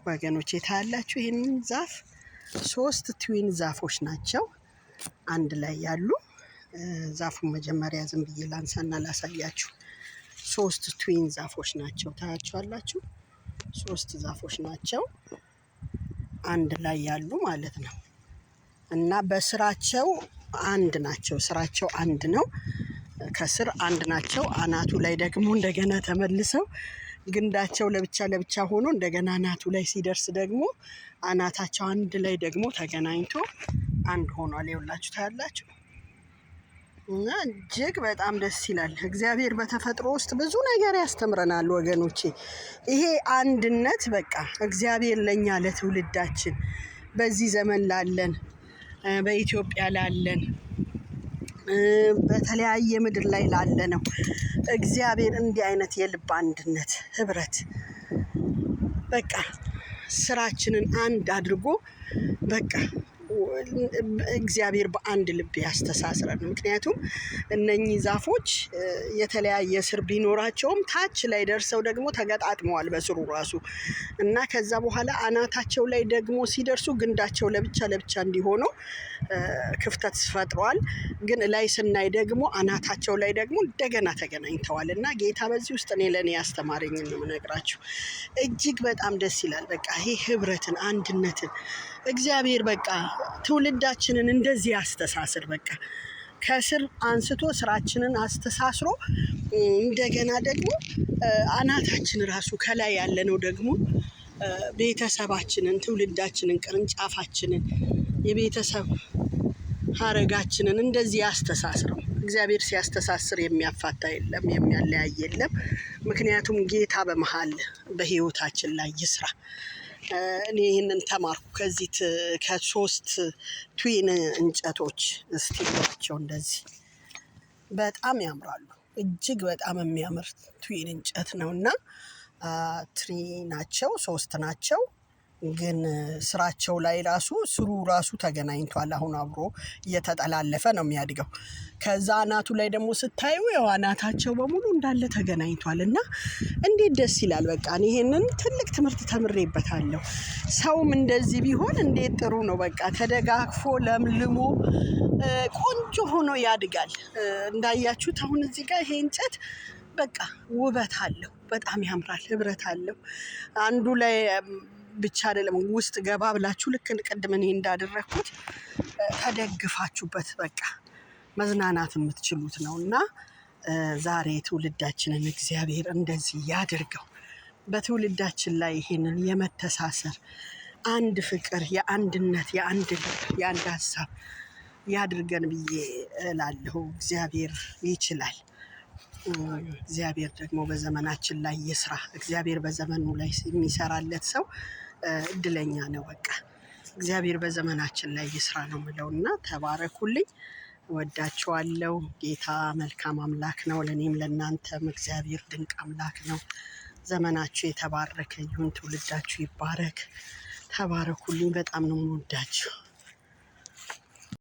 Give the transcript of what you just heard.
ወገኖቼ ታያላችሁ። ይሄንን ዛፍ 3 ትዊን ዛፎች ናቸው አንድ ላይ ያሉ። ዛፉን መጀመሪያ ዝም ብዬ ላንሳና ላሳያችሁ። 3 ትዊን ዛፎች ናቸው። ታያችኋላችሁ። 3 ዛፎች ናቸው አንድ ላይ ያሉ ማለት ነው። እና በስራቸው አንድ ናቸው። ስራቸው አንድ ነው። ከስር አንድ ናቸው። አናቱ ላይ ደግሞ እንደገና ተመልሰው ግንዳቸው ለብቻ ለብቻ ሆኖ እንደገና አናቱ ላይ ሲደርስ ደግሞ አናታቸው አንድ ላይ ደግሞ ተገናኝቶ አንድ ሆኗል። ይኸውላችሁ ታያላችሁ። እና እጅግ በጣም ደስ ይላል። እግዚአብሔር በተፈጥሮ ውስጥ ብዙ ነገር ያስተምረናል ወገኖቼ። ይሄ አንድነት በቃ እግዚአብሔር ለኛ ለትውልዳችን በዚህ ዘመን ላለን በኢትዮጵያ ላለን በተለያየ ምድር ላይ ላለ ነው እግዚአብሔር እንዲህ አይነት የልብ አንድነት ህብረት በቃ ስራችንን አንድ አድርጎ በቃ እግዚአብሔር በአንድ ልብ ያስተሳስረን። ምክንያቱም እነኚህ ዛፎች የተለያየ ስር ቢኖራቸውም ታች ላይ ደርሰው ደግሞ ተገጣጥመዋል በስሩ ራሱ እና ከዛ በኋላ አናታቸው ላይ ደግሞ ሲደርሱ ግንዳቸው ለብቻ ለብቻ እንዲሆኑ ክፍተት ፈጥረዋል። ግን ላይ ስናይ ደግሞ አናታቸው ላይ ደግሞ እንደገና ተገናኝተዋል። እና ጌታ በዚህ ውስጥ ለኔ ያስተማረኝን ነው የምነግራችሁ። እጅግ በጣም ደስ ይላል። በቃ ይሄ ህብረትን አንድነትን እግዚአብሔር በቃ ትውልዳችንን እንደዚህ ያስተሳስር። በቃ ከስር አንስቶ ስራችንን አስተሳስሮ እንደገና ደግሞ አናታችን ራሱ ከላይ ያለነው ደግሞ ቤተሰባችንን ትውልዳችንን ቅርንጫፋችንን የቤተሰብ ሀረጋችንን እንደዚህ ያስተሳስረው። እግዚአብሔር ሲያስተሳስር የሚያፋታ የለም፣ የሚያለያይ የለም። ምክንያቱም ጌታ በመሃል በህይወታችን ላይ ይስራ። እኔ ይህንን ተማርኩ ከዚህ ከ3 ትዊን እንጨቶች። እስቲ ናቸው እንደዚህ በጣም ያምራሉ። እጅግ በጣም የሚያምር ትዊን እንጨት ነውና ትሪ ናቸው 3 ናቸው። ግን ስራቸው ላይ ራሱ ስሩ ራሱ ተገናኝቷል። አሁን አብሮ እየተጠላለፈ ነው የሚያድገው። ከዛ አናቱ ላይ ደግሞ ስታዩ ያው አናታቸው በሙሉ እንዳለ ተገናኝቷል። እና እንዴት ደስ ይላል። በቃ እኔ ይሄንን ትልቅ ትምህርት ተምሬበታለሁ። ሰውም እንደዚህ ቢሆን እንዴት ጥሩ ነው። በቃ ተደጋግፎ ለምልሞ ቆንጆ ሆኖ ያድጋል። እንዳያችሁት አሁን እዚህ ጋር ይሄ እንጨት በቃ ውበት አለው። በጣም ያምራል። ህብረት አለው። አንዱ ላይ ብቻ አይደለም ውስጥ ገባ ብላችሁ ልክ ቅድም እኔ እንዳደረኩት ተደግፋችሁበት በቃ መዝናናት የምትችሉት ነውና ዛሬ ትውልዳችንን እግዚአብሔር እንደዚህ ያድርገው። በትውልዳችን ላይ ይሄንን የመተሳሰር አንድ ፍቅር፣ የአንድነት፣ የአንድ ልብ፣ የአንድ ሀሳብ ያድርገን ብዬ እላለሁ። እግዚአብሔር ይችላል። እግዚአብሔር ደግሞ በዘመናችን ላይ ይስራ። እግዚአብሔር በዘመኑ ላይ የሚሰራለት ሰው እድለኛ ነው። በቃ እግዚአብሔር በዘመናችን ላይ ይስራ ነው የምለውና ተባረኩልኝ። ወዳችኋለሁ። ጌታ መልካም አምላክ ነው። ለእኔም ለእናንተም እግዚአብሔር ድንቅ አምላክ ነው። ዘመናችሁ የተባረከ ይሁን። ትውልዳችሁ ይባረክ። ተባረኩልኝ። በጣም ነው የምወዳችሁ።